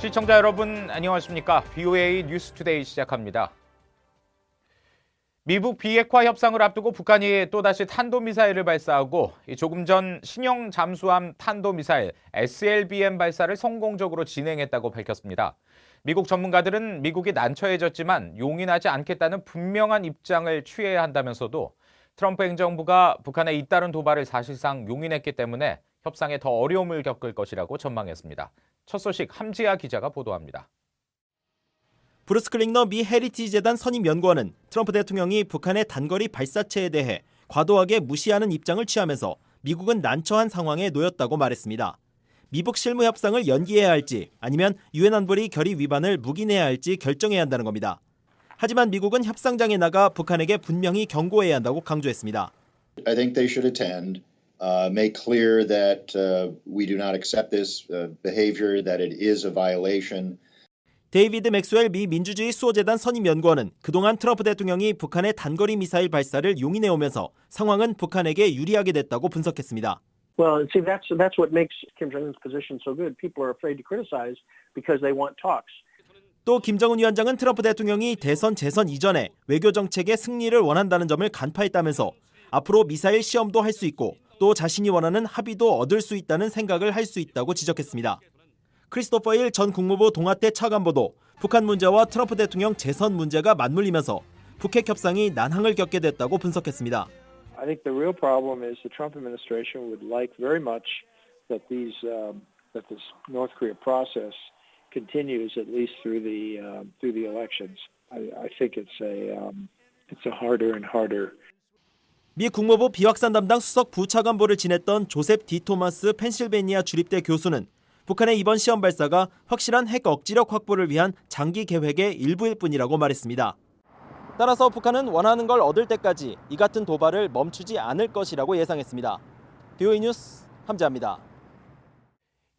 시청자 여러분 안녕하십니까? VOA 뉴스투데이 시작합니다. 미북 비핵화 협상을 앞두고 북한이 또다시 탄도미사일을 발사하고 조금 전 신형 잠수함 탄도미사일 SLBM 발사를 성공적으로 진행했다고 밝혔습니다. 미국 전문가들은 미국이 난처해졌지만 용인하지 않겠다는 분명한 입장을 취해야 한다면서도 트럼프 행정부가 북한의 잇따른 도발을 사실상 용인했기 때문에 협상에 더 어려움을 겪을 것이라고 전망했습니다. 첫 소식 함지아 기자가 보도합니다. 브루스 클링너 미 헤리티지 재단 선임 연구원은 트럼프 대통령이 북한의 단거리 발사체에 대해 과도하게 무시하는 입장을 취하면서 미국은 난처한 상황에 놓였다고 말했습니다. 미북 실무 협상을 연기해야 할지 아니면 유엔 안보리 결의 위반을 묵인해야 할지 결정해야 한다는 겁니다. 하지만 미국은 협상장에 나가 북한에게 분명히 경고해야 한다고 강조했습니다. I think they should attend. Make clear that we do not accept this behavior, that it is a violation. 데이비드 맥스웰 미 민주주의 수호재단 선임 연구원은 그동안 트럼프 대통령이 북한의 단거리 미사일 발사를 용인해오면서 상황은 북한에게 유리하게 됐다고 분석했습니다. Well, see, that's what makes Kim Jong-un's position so good. People are afraid to criticize because they want talks. 또 김정은 위원장은 트럼프 대통령이 대선 재선 이전에 외교 정책의 승리를 원한다는 점을 간파했다면서 앞으로 미사일 시험도 할 수 있고 또 자신이 원하는 합의도 얻을 수 있다는 생각을 할 수 있다고 지적했습니다. 크리스토퍼 힐 전 국무부 동아태 차관보도 북한 문제와 트럼프 대통령 재선 문제가 맞물리면서 북핵 협상이 난항을 겪게 됐다고 분석했습니다. I think the real problem is the Trump administration would like very much that this North Korea process continues at least through the elections. I think it's a harder and harder. 미 국무부 비확산 담당 수석 부차관보를 지냈던 조셉 디 토마스 펜실베니아 주립대 교수는 북한의 이번 시험 발사가 확실한 핵 억지력 확보를 위한 장기 계획의 일부일 뿐이라고 말했습니다. 따라서 북한은 원하는 걸 얻을 때까지 이 같은 도발을 멈추지 않을 것이라고 예상했습니다. VOA 뉴스 함지아입니다.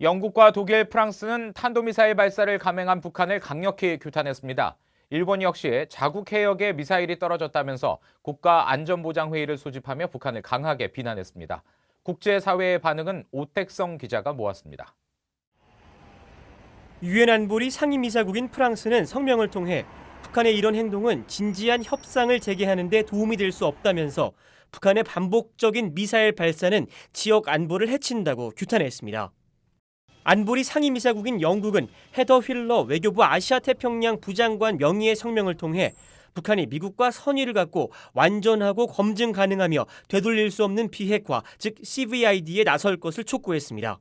영국과 독일, 프랑스는 탄도미사일 발사를 감행한 북한을 강력히 규탄했습니다. 일본 역시 자국 해역에 미사일이 떨어졌다면서 국가안전보장회의를 소집하며 북한을 강하게 비난했습니다. 국제사회의 반응은 오택성 기자가 모았습니다. 유엔 안보리 상임이사국인 프랑스는 성명을 통해 북한의 이런 행동은 진지한 협상을 재개하는 데 도움이 될 수 없다면서 북한의 반복적인 미사일 발사는 지역 안보를 해친다고 규탄했습니다. 안보리 상임이사국인 영국은 헤더 휠러 외교부 아시아태평양 부장관 명의의 성명을 통해 북한이 미국과 선의를 갖고 완전하고 검증 가능하며 되돌릴 수 없는 비핵화, 즉 CVID에 나설 것을 촉구했습니다.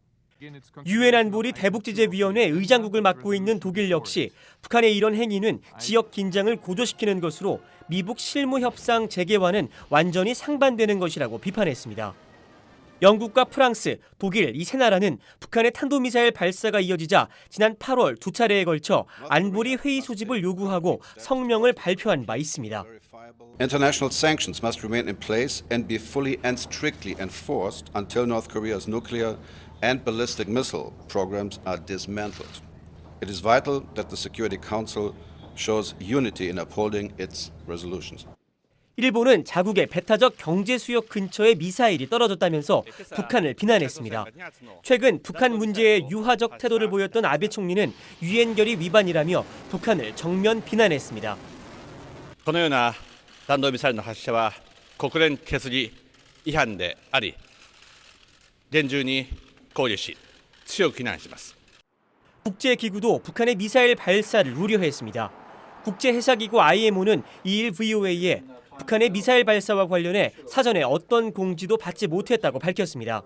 유엔 안보리 대북제재위원회 의장국을 맡고 있는 독일 역시 북한의 이런 행위는 지역 긴장을 고조시키는 것으로 미북 실무 협상 재개와는 완전히 상반되는 것이라고 비판했습니다. 영국과 프랑스, 독일 이 세 나라는 북한의 탄도미사일 발사가 이어지자 지난 8월 두 차례에 걸쳐 안보리 회의 소집을 요구하고 성명을 발표한 바 있습니다. International sanctions must remain in place and be fully and strictly enforced until North Korea's nuclear and ballistic missile programs are dismantled. It is vital that the Security Council shows unity in upholding its resolutions. 일본은 자국의 배타적 경제 수역 근처에 미사일이 떨어졌다면서 북한을 비난했습니다. 최근 북한 문제에 유화적 태도를 보였던 아베 총리는 유엔 결의 위반이라며 북한을 정면 비난했습니다. このような弾道ミサイルの発射は国連決議違反であり、厳重に考慮し強く非難します。 국제기구도 북한의 미사일 발사를 우려했습니다. 국제해사기구 IMO는 2일 VOA에 북한의 미사일 발사와 관련해 사전에 어떤 공지도 받지 못했다고 밝혔습니다.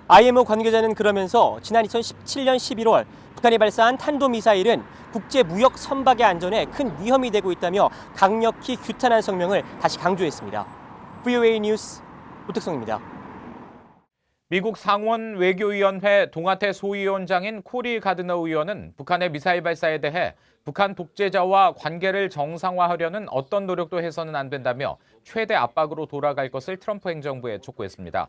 IMO 관계자는 그러면서 지난 2017년 11월 북한이 발사한 탄도미사일은 국제무역 선박의 안전에 큰 위험이 되고 있다며 강력히 규탄한 성명을 다시 강조했습니다. VOA 뉴스 오택성입니다. 미국 상원 외교위원회 동아태 소위원장인 코리 가드너 의원은 북한의 미사일 발사에 대해 북한 독재자와 관계를 정상화하려는 어떤 노력도 해서는 안 된다며 최대 압박으로 돌아갈 것을 트럼프 행정부에 촉구했습니다.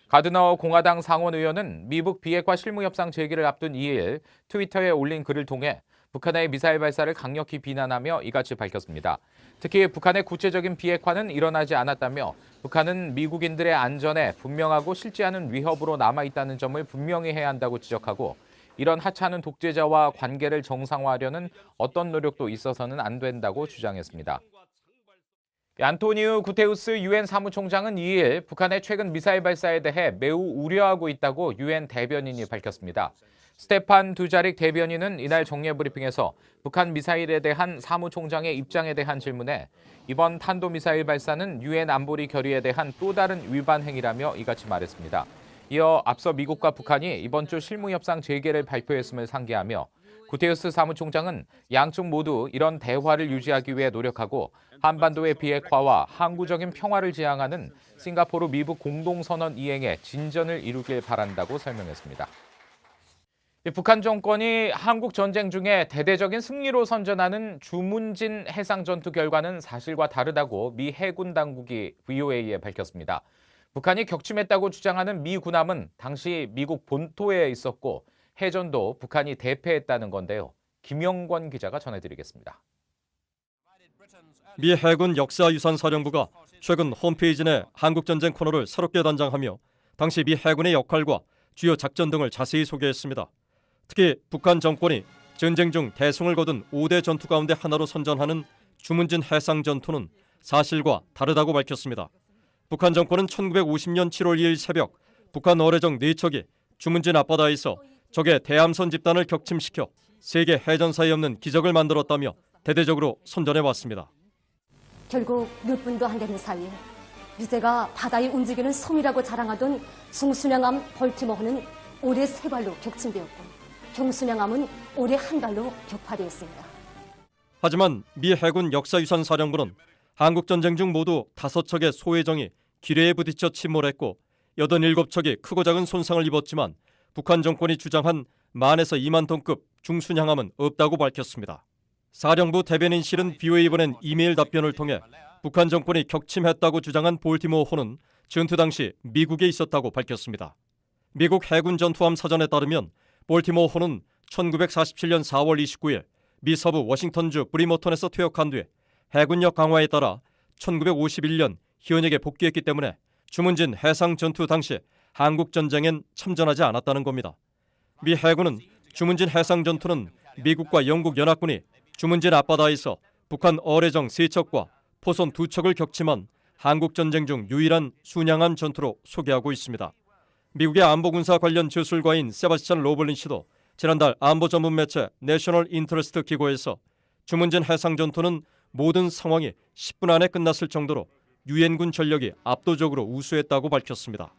가드너 공화당 상원 의원은 미북 비핵화 실무협상 재개를 앞둔 2일 트위터에 올린 글을 통해 북한의 미사일 발사를 강력히 비난하며 이같이 밝혔습니다. 특히 북한의 구체적인 비핵화는 일어나지 않았다며 북한은 미국인들의 안전에 분명하고 실제 않은 위협으로 남아있다는 점을 분명히 해야 한다고 지적하고 이런 하찮은 독재자와 관계를 정상화하려는 어떤 노력도 있어서는 안 된다고 주장했습니다. 안토니우 구테우스 유엔 사무총장은 2일 북한의 최근 미사일 발사에 대해 매우 우려하고 있다고 유엔 대변인이 밝혔습니다. 스테판 두자릭 대변인은 이날 정례 브리핑에서 북한 미사일에 대한 사무총장의 입장에 대한 질문에 이번 탄도미사일 발사는 유엔 안보리 결의에 대한 또 다른 위반 행위라며 이같이 말했습니다. 이어 앞서 미국과 북한이 이번 주 실무협상 재개를 발표했음을 상기하며 구테우스 사무총장은 양측 모두 이런 대화를 유지하기 위해 노력하고 한반도의 비핵화와 항구적인 평화를 지향하는 싱가포르 미북 공동선언 이행에 진전을 이루길 바란다고 설명했습니다. 북한 정권이 한국 전쟁 중에 대대적인 승리로 선전하는 주문진 해상 전투 결과는 사실과 다르다고 미 해군 당국이 VOA에 밝혔습니다. 북한이 격침했다고 주장하는 미 군함은 당시 미국 본토에 있었고 해전도 북한이 대패했다는 건데요. 김영권 기자가 전해드리겠습니다. 미 해군 역사유산사령부가 최근 홈페이지 내 한국전쟁 코너를 새롭게 단장하며 당시 미 해군의 역할과 주요 작전 등을 자세히 소개했습니다. 특히 북한 정권이 전쟁 중 대승을 거둔 5대 전투 가운데 하나로 선전하는 주문진 해상 전투는 사실과 다르다고 밝혔습니다. 북한 정권은 1950년 7월 2일 새벽 북한 어뢰정 4척이 주문진 앞바다에서 적의 대함선 집단을 격침시켜 세계 해전사에 없는 기적을 만들었다며 대대적으로 선전해왔습니다. 결국 몇 분도 안 되는 사이에 미제가 바다에 움직이는 섬이라고 자랑하던 중순양함 벌티모어는 올해 3발로 격침되었고 경순양함은 올해 1발로 격파되었습니다. 하지만 미 해군 역사유산사령부는 한국전쟁 중 모두 5척의 소해정이 기뢰에 부딪혀 침몰했고 87척이 크고 작은 손상을 입었지만 북한 정권이 주장한 10,000에서 2만 톤급 중순양함은 없다고 밝혔습니다. 사령부 대변인실은 BOA에 보낸 이메일 답변을 통해 북한 정권이 격침했다고 주장한 볼티모어호는 전투 당시 미국에 있었다고 밝혔습니다. 미국 해군 전투함 사전에 따르면 볼티모어호는 1947년 4월 29일 미 서부 워싱턴주 브리모턴에서 퇴역한 뒤 해군력 강화에 따라 1951년 현역에 복귀했기 때문에 주문진 해상 전투 당시 한국 전쟁엔 참전하지 않았다는 겁니다. 미 해군은 주문진 해상 전투는 미국과 영국 연합군이 주문진 앞바다에서 북한 어뢰정 3척과 포선 2척을 격침한 한국 전쟁 중 유일한 순양함 전투로 소개하고 있습니다. 미국의 안보군사 관련 저술가인 세바스찬 로블린 씨도 지난달 안보 전문 매체 내셔널 인터레스트 기고에서 주문진 해상 전투는 모든 상황이 10분 안에 끝났을 정도로 유엔군 전력이 압도적으로 우수했다고 밝혔습니다.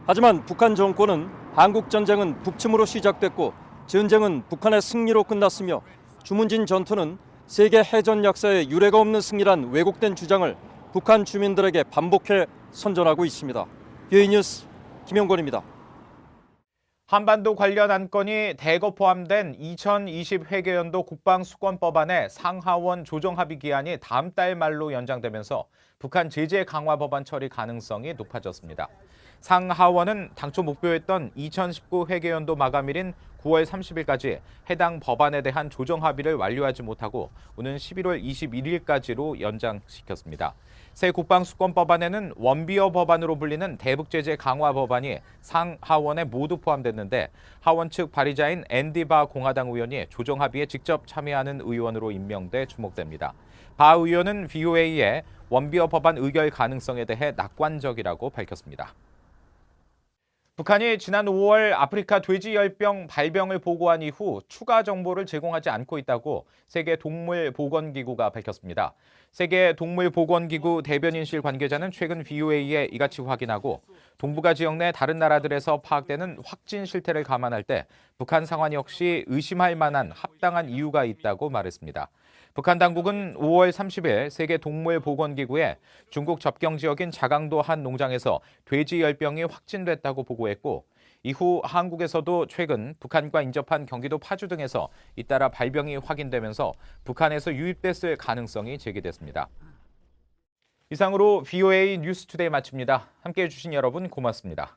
하지만 북한 정권은 한국 전쟁은 북침으로 시작됐고 전쟁은 북한의 승리로 끝났으며 주문진 전투는 세계 해전 역사에 유례가 없는 승리란 왜곡된 주장을 북한 주민들에게 반복해 선전하고 있습니다. BOA 뉴스 김영권입니다. 한반도 관련 안건이 대거 포함된 2020 회계연도 국방수권법안의 상하원 조정합의 기한이 다음 달 말로 연장되면서 북한 제재 강화 법안 처리 가능성이 높아졌습니다. 상하원은 당초 목표했던 2019 회계연도 마감일인 9월 30일까지 해당 법안에 대한 조정 합의를 완료하지 못하고 오는 11월 21일까지로 연장시켰습니다. 새 국방수권법안에는 원비어 법안으로 불리는 대북제재 강화 법안이 상하원에 모두 포함됐는데 하원 측 발의자인 앤디 바 공화당 의원이 조정 합의에 직접 참여하는 의원으로 임명돼 주목됩니다. 바 의원은 VOA에 원비어 법안 의결 가능성에 대해 낙관적이라고 밝혔습니다. 북한이 지난 5월 아프리카 돼지열병 발병을 보고한 이후 추가 정보를 제공하지 않고 있다고 세계동물보건기구가 밝혔습니다. 세계동물보건기구 대변인실 관계자는 최근 VOA에 이같이 확인하고 동북아 지역 내 다른 나라들에서 파악되는 확진 실태를 감안할 때 북한 상황 역시 의심할 만한 합당한 이유가 있다고 말했습니다. 북한 당국은 5월 30일 세계동물보건기구에 중국 접경 지역인 자강도 한 농장에서 돼지열병이 확진됐다고 보고했고 이후 한국에서도 최근 북한과 인접한 경기도 파주 등에서 잇따라 발병이 확인되면서 북한에서 유입됐을 가능성이 제기됐습니다. 이상으로 VOA 뉴스투데이 마칩니다. 함께해 주신 여러분 고맙습니다.